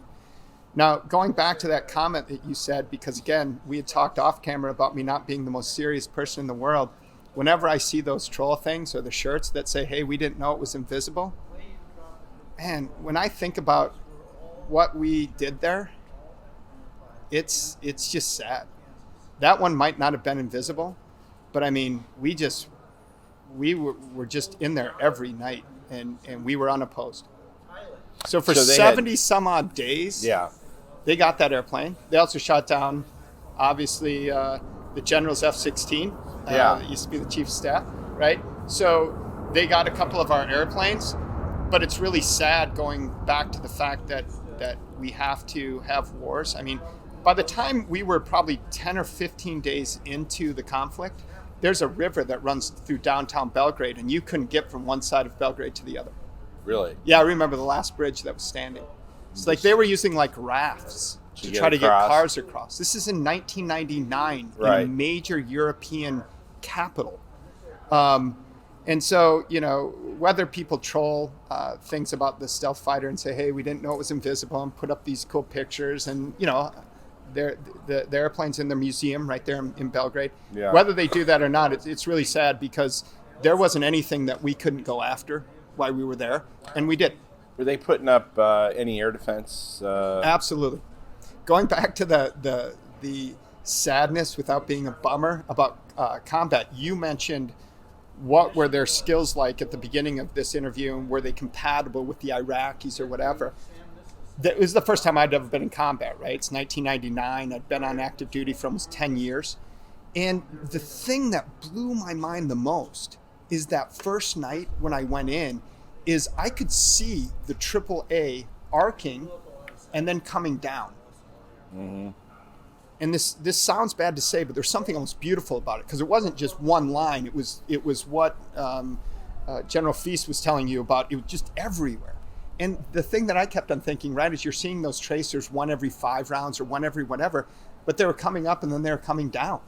Speaker 2: Now, going back to that comment that you said, because again, we had talked off camera about me not being the most serious person in the world. Whenever I see those troll things or the shirts that say, hey, we didn't know it was invisible, man, when I think about what we did there, it's just sad. That one might not have been invisible, but I mean, we were just in there every night, and we were unopposed. So for 70 some odd days, they got that airplane. They also shot down, obviously, the General's F-16. That used to be the chief of staff, right? So they got a couple of our airplanes. but it's really sad going back to the fact that we have to have wars. I mean, by the time we were probably 10 or 15 days into the conflict, there's a river that runs through downtown Belgrade, and you couldn't get from one side of Belgrade to the other.
Speaker 1: Really?
Speaker 2: Yeah, I remember the last bridge that was standing. It's like they were using like rafts to try to get cars across. This is in 1999 in a major European capital. And so, whether people troll things about the stealth fighter and say, hey, we didn't know it was invisible, and put up these cool pictures, and, the airplane's in the museum right there in Belgrade.
Speaker 1: Yeah.
Speaker 2: Whether they do that or not, it's really sad, because there wasn't anything that we couldn't go after while we were there, and we did.
Speaker 1: Were they putting up any air defense?
Speaker 2: Absolutely. Going back to the sadness without being a bummer about combat, you mentioned what were their skills like at the beginning of this interview, and were they compatible with the Iraqis or whatever. That was the first time I'd ever been in combat, right? It's 1999. I'd been on active duty for almost 10 years. And the thing that blew my mind the most is that first night when I went in, is I could see the AAA arcing and then coming down.
Speaker 1: Mm-hmm.
Speaker 2: And this sounds bad to say, but there's something almost beautiful about it, because it wasn't just one line. It was what General Feast was telling you about. It was just everywhere. And the thing that I kept on thinking, right, is you're seeing those tracers one every 5 rounds or one every whatever, but they were coming up and then they were coming down.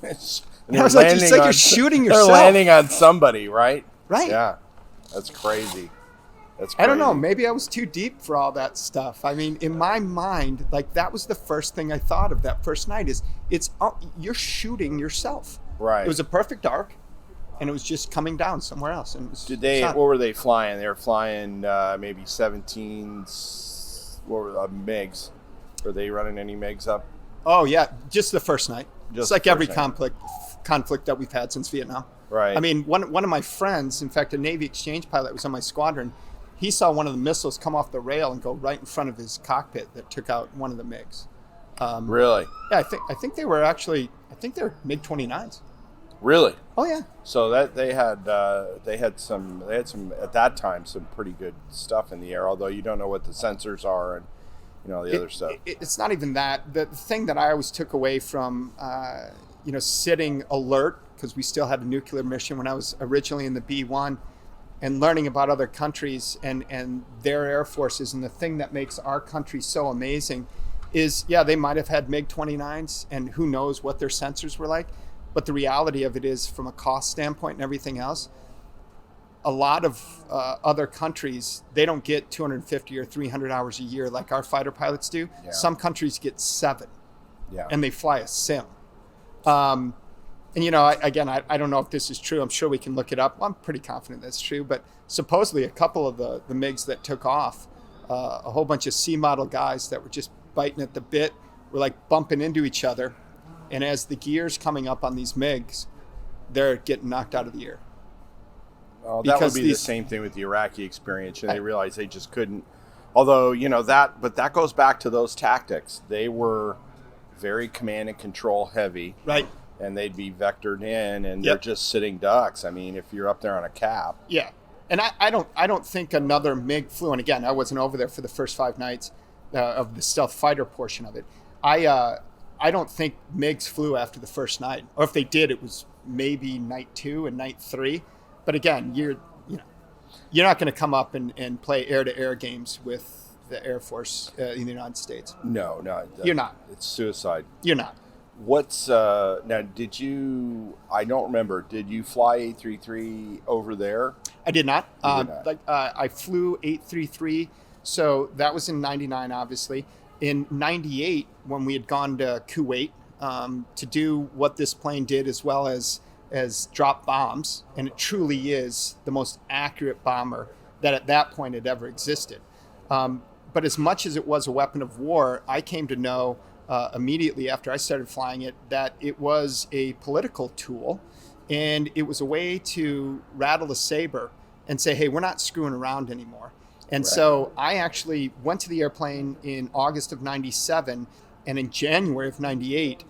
Speaker 1: And
Speaker 2: I was like, you're shooting yourself.
Speaker 1: They're landing on somebody, right?
Speaker 2: Right.
Speaker 1: Yeah. That's crazy.
Speaker 2: I don't know. Maybe I was too deep for all that stuff. I mean, in my mind, like, that was the first thing I thought of that first night is you're shooting yourself.
Speaker 1: Right.
Speaker 2: It was a perfect arc, and it was just coming down somewhere else. And
Speaker 1: what were they flying? They were flying maybe 17s. What were MiGs? Were they running any MiGs up?
Speaker 2: Oh, yeah. Just the first night. It's like every conflict that we've had since Vietnam.
Speaker 1: Right.
Speaker 2: I mean, one of my friends, in fact, a Navy exchange pilot was on my squadron. He saw one of the missiles come off the rail and go right in front of his cockpit that took out one of the MiGs.
Speaker 1: Really?
Speaker 2: Yeah, I think they were MiG-29s.
Speaker 1: Really?
Speaker 2: Oh yeah.
Speaker 1: So that they had some at that time some pretty good stuff in the air. Although you don't know what the sensors are and the other stuff.
Speaker 2: It's not even that. The thing that I always took away from sitting alert, because we still had a nuclear mission when I was originally in the B-1, and learning about other countries and their air forces, and the thing that makes our country so amazing is, yeah, they might have had MiG-29s, and who knows what their sensors were like, but the reality of it is, from a cost standpoint and everything else, a lot of other countries, they don't get 250 or 300 hours a year like our fighter pilots do. Yeah. Some countries get 7, and they fly a sim. And, I don't know if this is true. I'm sure we can look it up. I'm pretty confident that's true. But supposedly a couple of the MiGs that took off, a whole bunch of C-model guys that were just biting at the bit were like bumping into each other. And as the gear's coming up on these MiGs, they're getting knocked out of the air.
Speaker 1: Well, that would be the same thing with the Iraqi experience. And they realized they just couldn't. Although, but that goes back to those tactics. They were very command and control heavy.
Speaker 2: Right.
Speaker 1: And they'd be vectored in, and they're just sitting ducks. I mean, if you're up there on a cap.
Speaker 2: Yeah, and I don't think another MiG flew. And again, I wasn't over there for the first 5 nights of the stealth fighter portion of it. I don't think MiGs flew after the first night, or if they did, it was maybe night 2 and night 3. But again, you're not going to come up and play air-to-air games with the Air Force in the United States.
Speaker 1: No,
Speaker 2: you're not.
Speaker 1: It's suicide.
Speaker 2: You're not.
Speaker 1: What's now? I don't remember. Did you fly 833 over there?
Speaker 2: I did not. I flew 833, so that was in '99, obviously. In '98, when we had gone to Kuwait to do what this plane did, as well as drop bombs, and it truly is the most accurate bomber that at that point had ever existed. But as much as it was a weapon of war, I came to know immediately after I started flying it that it was a political tool, and it was a way to rattle a saber and say, hey, we're not screwing around anymore. And so I actually went to the airplane in August of 97, and in January of 98,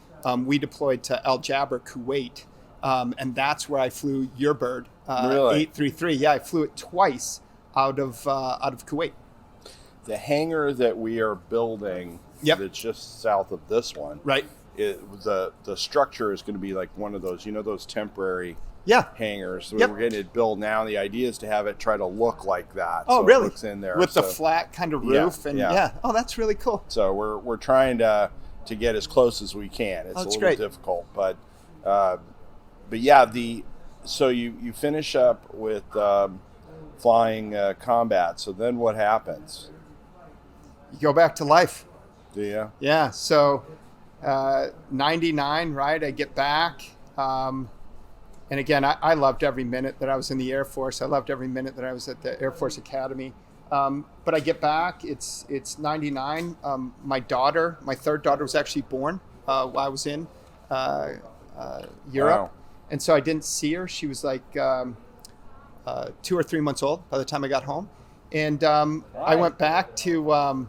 Speaker 2: we deployed to Al Jaber, Kuwait, and that's where I flew your bird, 833. Yeah, I flew it twice out of Kuwait.
Speaker 1: The hangar that we are building,
Speaker 2: Yep.
Speaker 1: that's just south of this one,
Speaker 2: Right.
Speaker 1: the structure is going to be like one of those, those temporary
Speaker 2: Yeah.
Speaker 1: hangars. So
Speaker 2: Yep.
Speaker 1: we're getting it built now. The idea is to have it try to look like that.
Speaker 2: Oh,
Speaker 1: so
Speaker 2: really?
Speaker 1: It looks in there
Speaker 2: With the flat kind of roof
Speaker 1: yeah.
Speaker 2: Oh, that's really cool.
Speaker 1: So we're trying to get as close as we can. It's a little
Speaker 2: great.
Speaker 1: difficult, but yeah. So you finish up with flying combat. So then what happens?
Speaker 2: You go back to life.
Speaker 1: Do you?
Speaker 2: Yeah. So 99, right? I get back. And again, I loved every minute that I was in the Air Force. I loved every minute that I was at the Air Force Academy. But I get back, it's 99. My third daughter was actually born while I was in Europe.
Speaker 1: Wow.
Speaker 2: And so I didn't see her. She was like 2 or 3 months old by the time I got home. And I went back to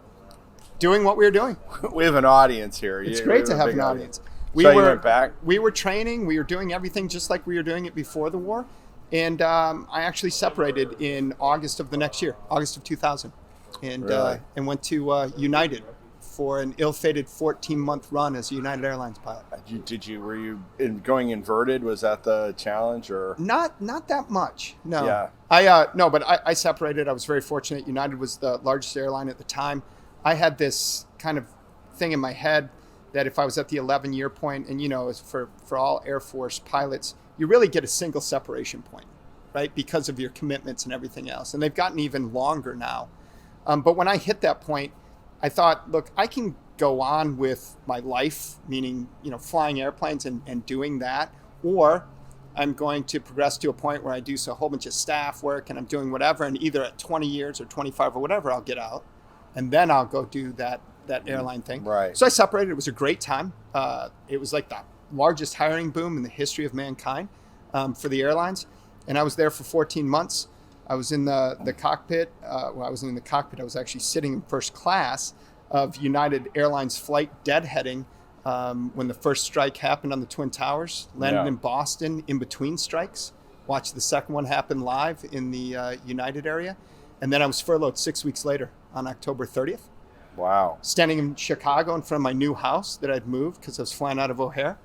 Speaker 2: doing what we were doing.
Speaker 1: We have an audience here.
Speaker 2: It's great to have an audience.
Speaker 1: You went back?
Speaker 2: We were training. We were doing everything just like we were doing it before the war. And I actually separated in August of the next year, August of 2000, and
Speaker 1: Really?
Speaker 2: And went to United for an ill-fated 14-month run as a United Airlines pilot.
Speaker 1: Were you going inverted? Was that the challenge, or?
Speaker 2: Not that much. No.
Speaker 1: Yeah.
Speaker 2: But I separated. I was very fortunate. United was the largest airline at the time. I had this kind of thing in my head that if I was at the 11-year point, and as for all Air Force pilots, you really get a single separation point, right? Because of your commitments and everything else. And they've gotten even longer now. But when I hit that point, I thought, look, I can go on with my life, meaning, flying airplanes and doing that, or I'm going to progress to a point where I do a whole bunch of staff work and I'm doing whatever, and either at 20 years or 25 or whatever, I'll get out, and then I'll go do that airline thing.
Speaker 1: Right.
Speaker 2: So I separated. It was a great time. It was like the largest hiring boom in the history of mankind for the airlines, and I was there for 14 months. I was in the cockpit. I wasn't in the cockpit. I was actually sitting in first class of United Airlines flight deadheading when the first strike happened on the Twin Towers. Landed in Boston in between strikes. Watched the second one happen live in the United area. And then I was furloughed 6 weeks later on October 30th.
Speaker 1: Wow.
Speaker 2: Standing in Chicago in front of my new house that I'd moved because I was flying out of O'Hare.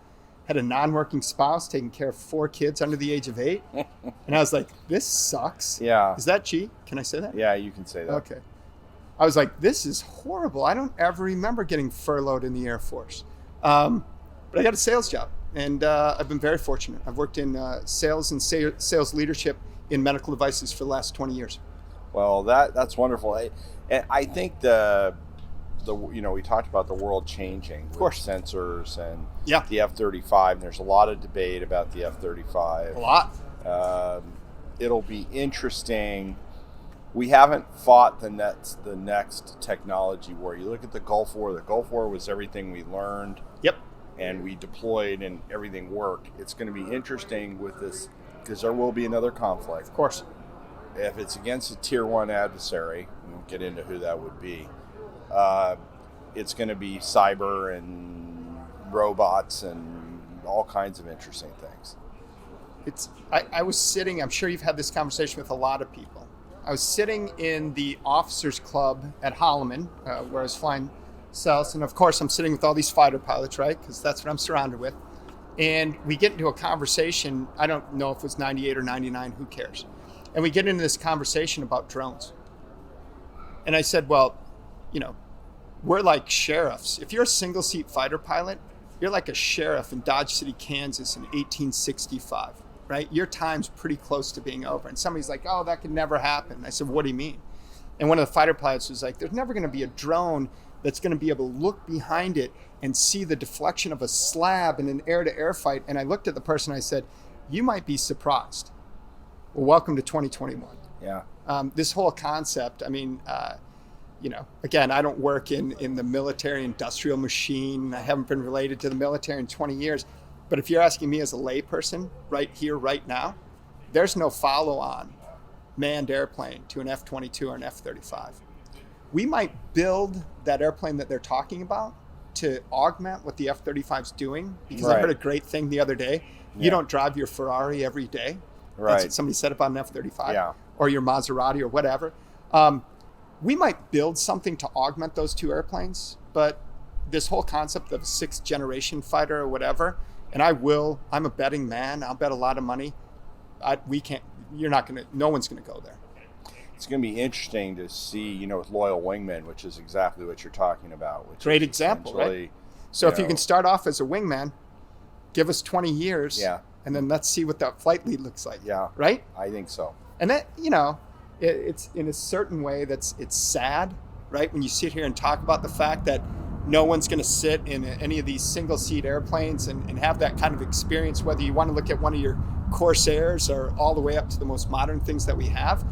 Speaker 2: Had a non-working spouse taking care of 4 kids under the age of 8. And I was like, this sucks.
Speaker 1: Yeah.
Speaker 2: Is that G? Can I say that?
Speaker 1: Yeah, you can say that.
Speaker 2: Okay. I was like, this is horrible. I don't ever remember getting furloughed in the Air Force. But I got a sales job, and I've been very fortunate. I've worked in sales and sales leadership in medical devices for the last 20 years.
Speaker 1: Well, that's wonderful. I think we talked about the world changing with sensors and the F-35. And there's a lot of debate about the F-35.
Speaker 2: A lot.
Speaker 1: It'll be interesting. We haven't fought the next technology war. You look at the Gulf War. The Gulf War was everything we learned.
Speaker 2: Yep.
Speaker 1: And we deployed and everything worked. It's going to be interesting with this because there will be another conflict.
Speaker 2: Of course.
Speaker 1: If it's against a tier 1 adversary, we'll get into who that would be. It's going to be cyber and robots and all kinds of interesting things.
Speaker 2: I was sitting, I'm sure you've had this conversation with a lot of people. I was sitting in the officers club at Holloman, where I was flying cells. And of course, I'm sitting with all these fighter pilots, right? Because that's what I'm surrounded with. And we get into a conversation. I don't know if it was 98 or 99, who cares? And we get into this conversation about drones. And I said, well, we're like sheriffs. If you're a single seat fighter pilot, you're like a sheriff in Dodge City, Kansas in 1865, right? Your time's pretty close to being over. And somebody's like, oh, that could never happen. I said, what do you mean? And one of the fighter pilots was like, there's never going to be a drone that's going to be able to look behind it and see the deflection of a slab in an air-to-air fight. And I looked at the person, I said, you might be surprised. Well, welcome to 2021.
Speaker 1: Yeah.
Speaker 2: This whole concept, again, I don't work in the military industrial machine. I haven't been related to the military in 20 years. But if you're asking me as a layperson right here, right now, there's no follow-on manned airplane to an F-22 or an F-35. We might build that airplane that they're talking about to augment what the F-35 is doing. Because I heard a great thing the other day. You don't drive your Ferrari every day.
Speaker 1: Right.
Speaker 2: That's what somebody said about an F-35.
Speaker 1: Yeah.
Speaker 2: Or your Maserati or whatever. We might build something to augment those two airplanes, but this whole concept of a 6th generation fighter or whatever, and I'm a betting man. I'll bet a lot of money. No one's going to go there.
Speaker 1: It's going to be interesting to see, with loyal wingmen, which is exactly what you're talking about.
Speaker 2: Great example, right? So if you can start off as a wingman, give us 20 years, and then let's see what that flight lead looks like.
Speaker 1: Yeah.
Speaker 2: Right?
Speaker 1: I think so.
Speaker 2: And that, it's in a certain way it's sad, right? When you sit here and talk about the fact that no one's going to sit in any of these single-seat airplanes and have that kind of experience, whether you want to look at one of your Corsairs or all the way up to the most modern things that we have.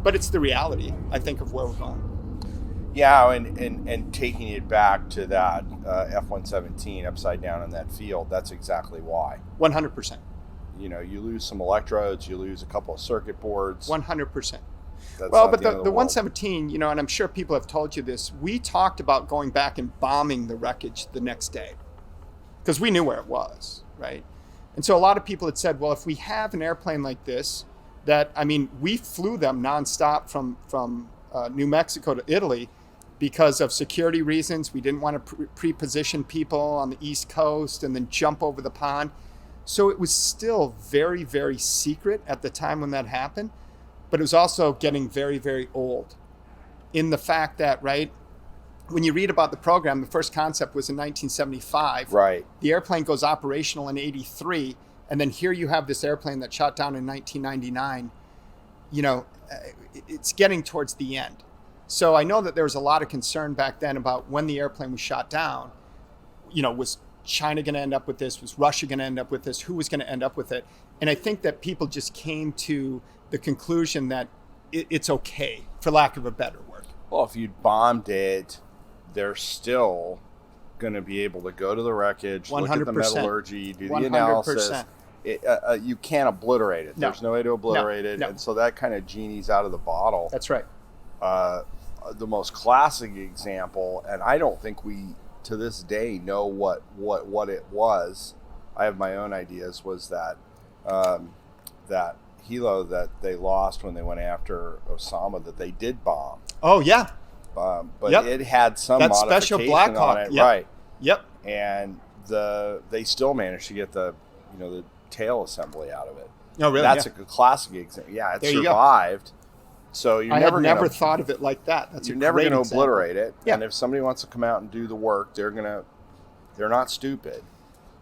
Speaker 2: But it's the reality, I think, of where we're going.
Speaker 1: Yeah, and taking it back to that F-117 upside down in that field, that's exactly why.
Speaker 2: 100%.
Speaker 1: You lose some electrodes, you lose a couple of circuit boards.
Speaker 2: 100%.
Speaker 1: That's
Speaker 2: well, but the
Speaker 1: world.
Speaker 2: 117, and I'm sure people have told you this, we talked about going back and bombing the wreckage the next day because we knew where it was, right? And so a lot of people had said, well, if we have an airplane like this, we flew them nonstop from New Mexico to Italy because of security reasons. We didn't want to pre-position people on the East Coast and then jump over the pond. So it was still very, very secret at the time when that happened, but it was also getting very, very old in the fact that, right, when you read about the program, the first concept was in 1975.
Speaker 1: Right.
Speaker 2: The airplane goes operational in 83. And then here you have this airplane that shot down in 1999. It's getting towards the end. So I know that there was a lot of concern back then about when the airplane was shot down. Was China going to end up with this? Was Russia going to end up with this? Who was going to end up with it? And I think that people just came to the conclusion that it's okay, for lack of a better word.
Speaker 1: Well, if you'd bombed it, they're still going to be able to go to the wreckage,
Speaker 2: 100%.
Speaker 1: Look at the metallurgy, do the
Speaker 2: 100%.
Speaker 1: analysis. You can't obliterate it.
Speaker 2: No.
Speaker 1: There's no way to obliterate it.
Speaker 2: No.
Speaker 1: And so that kind of genie's out of the bottle.
Speaker 2: That's right.
Speaker 1: The most classic example, and I don't think we, to this day, know what it was. I have my own ideas, was that that helo that they lost when they went after Osama that they did bomb.
Speaker 2: Oh, yeah.
Speaker 1: But
Speaker 2: Yep.
Speaker 1: It had some
Speaker 2: That
Speaker 1: modification
Speaker 2: special Black Hawk.
Speaker 1: on it.
Speaker 2: Yep.
Speaker 1: Right.
Speaker 2: Yep.
Speaker 1: And they still managed to get the tail assembly out of it.
Speaker 2: Oh, really?
Speaker 1: That's
Speaker 2: Yeah.
Speaker 1: a classic example. Yeah, it
Speaker 2: There you go.
Speaker 1: survived. So you're
Speaker 2: I
Speaker 1: never
Speaker 2: had never thought of it like that. That's
Speaker 1: you're
Speaker 2: a
Speaker 1: never
Speaker 2: great
Speaker 1: going to
Speaker 2: example.
Speaker 1: obliterate it.
Speaker 2: Yeah.
Speaker 1: And if somebody wants to come out and do the work, they're not stupid.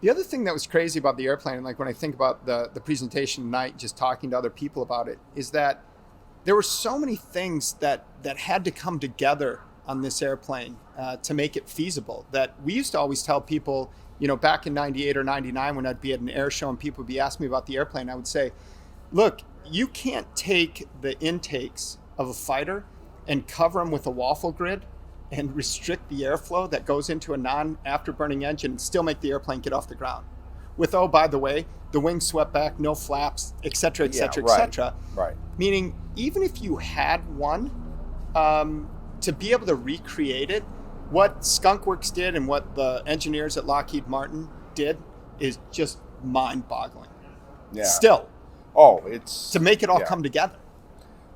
Speaker 2: The other thing that was crazy about the airplane, and like when I think about the presentation tonight, just talking to other people about it, is that there were so many things that had to come together on this airplane to make it feasible, that we used to always tell people, back in 98 or 99 when I'd be at an air show and people would be asking me about the airplane, I would say, look, you can't take the intakes of a fighter and cover them with a waffle grid and restrict the airflow that goes into a non-afterburning engine and still make the airplane get off the ground. With, oh, by the way, the wings swept back, no flaps, et cetera, et cetera, et cetera.
Speaker 1: Right.
Speaker 2: Meaning, even if you had one, to be able to recreate it, what Skunk Works did and what the engineers at Lockheed Martin did is just mind-boggling.
Speaker 1: Yeah.
Speaker 2: Still.
Speaker 1: Oh, it's...
Speaker 2: To make it all come together.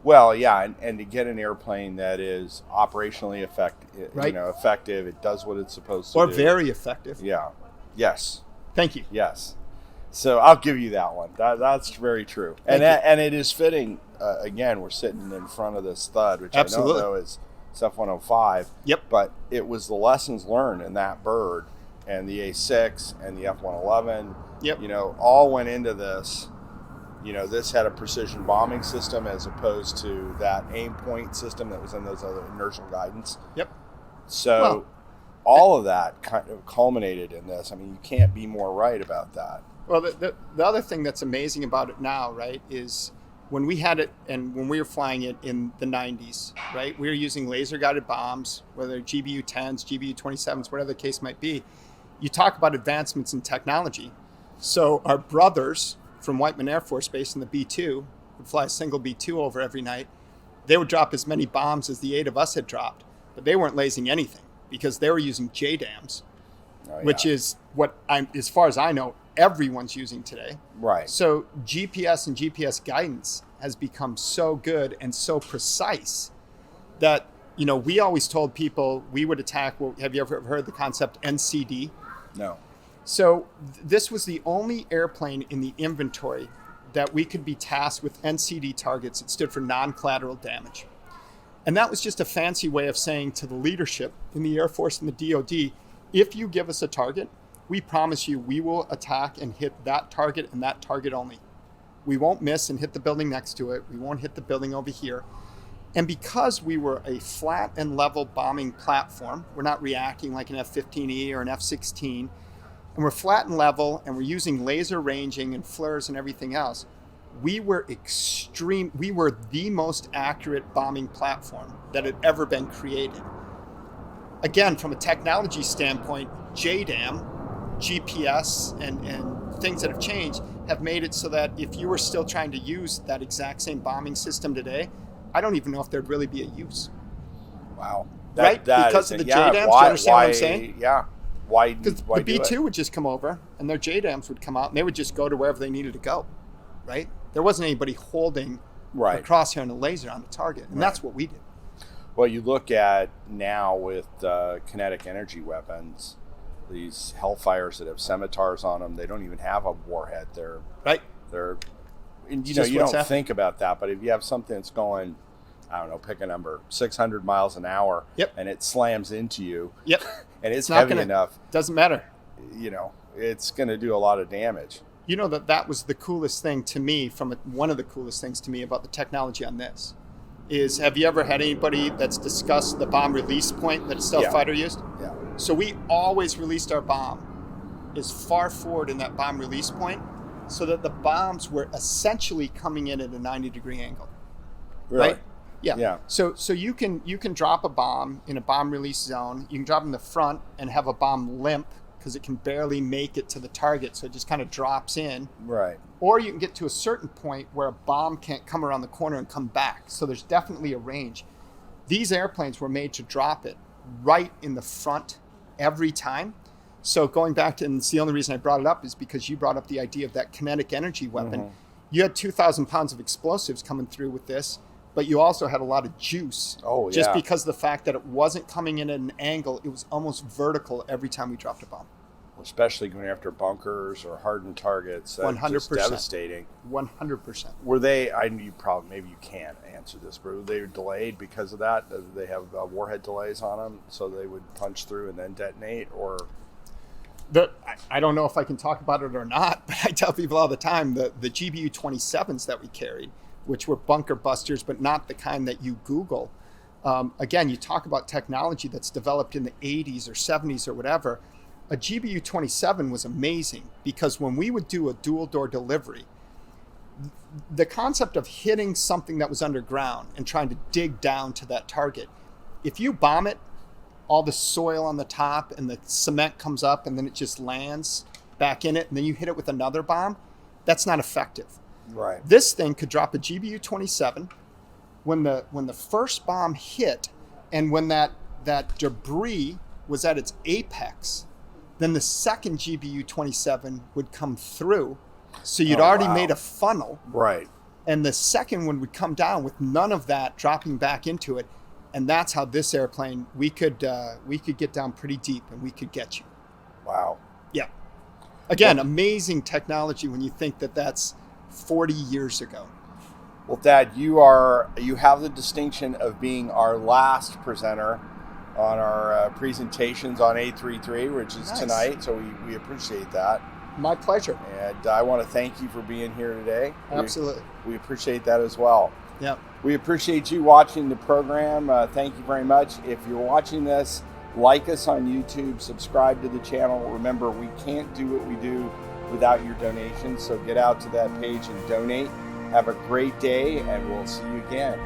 Speaker 1: Well, yeah, and to get an airplane that is operationally effective,
Speaker 2: Right.
Speaker 1: effective, it does what it's supposed to
Speaker 2: Or
Speaker 1: do.
Speaker 2: very effective.
Speaker 1: Yeah. Yes.
Speaker 2: Thank you.
Speaker 1: Yes. So I'll give you that one. That's very true. And it is fitting. Again, we're sitting in front of this thud, which
Speaker 2: Absolutely.
Speaker 1: I don't know is F-105.
Speaker 2: Yep.
Speaker 1: But it was the lessons learned in that bird and the A6 and the F-111.
Speaker 2: Yep.
Speaker 1: All went into this. This had a precision bombing system as opposed to that aim point system that was in those other inertial guidance.
Speaker 2: Yep.
Speaker 1: So all of that kind of culminated in this. I mean, you can't be more right about that.
Speaker 2: Well, the other thing that's amazing about it now, right, is when we had it and when we were flying it in the 90s, right, we were using laser-guided bombs, whether GBU-10s, GBU-27s, whatever the case might be. You talk about advancements in technology. So our brothers from Whiteman Air Force Base in the B-2 would fly a single B-2 over every night. They would drop as many bombs as the 8 of us had dropped, but they weren't lasing anything because they were using JDAMs, which is what as far as I know, everyone's using today.
Speaker 1: Right.
Speaker 2: So GPS and GPS guidance has become so good and so precise that, we always told people we would attack. Well, have you ever heard the concept NCD?
Speaker 1: No.
Speaker 2: So this was the only airplane in the inventory that we could be tasked with NCD targets. It stood for non-collateral damage. And that was just a fancy way of saying to the leadership in the Air Force and the DOD, if you give us a target, we promise you we will attack and hit that target and that target only. We won't miss and hit the building next to it. We won't hit the building over here. And because we were a flat and level bombing platform, we're not reacting like an F-15E or an F-16, and we're flat and level, and we're using laser ranging and flares and everything else, we were the most accurate bombing platform that had ever been created. Again, from a technology standpoint, JDAM, GPS, and things that have changed have made it so that if you were still trying to use that exact same bombing system today, I don't even know if there'd really be a use.
Speaker 1: Wow.
Speaker 2: Right? Because of the JDAMs, do you understand what I'm saying?
Speaker 1: Yeah. Why
Speaker 2: Because the B-2 would just come over, and their JDAMs would come out, and they would just go to wherever they needed to go, right? There wasn't anybody holding a crosshair and a laser on the target, and that's what we did.
Speaker 1: Well, you look at now with kinetic energy weapons, these Hellfires that have scimitars on them, they don't even have a warhead. They're and you don't think about that, but if you have something that's going, I don't know, pick a number, 600 miles an hour, and it slams into you, and it's heavy enough,
Speaker 2: doesn't matter.
Speaker 1: It's going to do a lot of damage.
Speaker 2: That was the coolest thing to me, one of the coolest things to me about the technology on this, is have you ever had anybody that's discussed the bomb release point that a stealth fighter used?
Speaker 1: Yeah.
Speaker 2: So we always released our bomb as far forward in that bomb release point so that the bombs were essentially coming in at a 90-degree angle.
Speaker 1: Really?
Speaker 2: Right? Yeah. So you can drop a bomb in a bomb release zone. You can drop in the front and have a bomb limp because it can barely make it to the target, so it just kind of drops in.
Speaker 1: Right.
Speaker 2: Or you can get to a certain point where a bomb can't come around the corner and come back. So there's definitely a range. These airplanes were made to drop it right in the front every time. So going back to, and it's the only reason I brought it up is because you brought up the idea of that kinetic energy weapon. Mm-hmm. You had 2,000 pounds of explosives coming through with this, but you also had a lot of juice.
Speaker 1: Oh, yeah.
Speaker 2: Just because of the fact that it wasn't coming in at an angle, it was almost vertical every time we dropped a bomb.
Speaker 1: Especially going after bunkers or hardened targets.
Speaker 2: 100%.
Speaker 1: Just devastating.
Speaker 2: 100%.
Speaker 1: Were they, maybe you can't answer this, but were they delayed because of that? Did they have warhead delays on them so they would punch through and then detonate? Or
Speaker 2: I don't know if I can talk about it or not, but I tell people all the time the GBU-27s that we carried, which were bunker busters, but not the kind that you Google. Again, you talk about technology that's developed in the 80s or 70s or whatever. A GBU-27 was amazing because when we would do a dual door delivery, the concept of hitting something that was underground and trying to dig down to that target, if you bomb it, all the soil on the top and the cement comes up and then it just lands back in it and then you hit it with another bomb, that's not effective.
Speaker 1: Right.
Speaker 2: This thing could drop a GBU-27 when the first bomb hit and when that debris was at its apex, then the second GBU-27 would come through. So you'd already made a funnel.
Speaker 1: Right.
Speaker 2: And the second one would come down with none of that dropping back into it. And that's how this airplane, we could get down pretty deep and we could get you.
Speaker 1: Wow.
Speaker 2: Yeah. Again, amazing technology when you think that that's 40 years ago.
Speaker 1: Well, Thad, you have the distinction of being our last presenter on our presentations on A33, which is tonight. So we appreciate that.
Speaker 2: My pleasure.
Speaker 1: And I want to thank you for being here today.
Speaker 2: Absolutely.
Speaker 1: We appreciate that as well.
Speaker 2: Yep.
Speaker 1: We appreciate you watching the program. Thank you very much. If you're watching this, like us on YouTube, subscribe to the channel. Remember, we can't do what we do without your donations. So get out to that page and donate. Have a great day, and we'll see you again.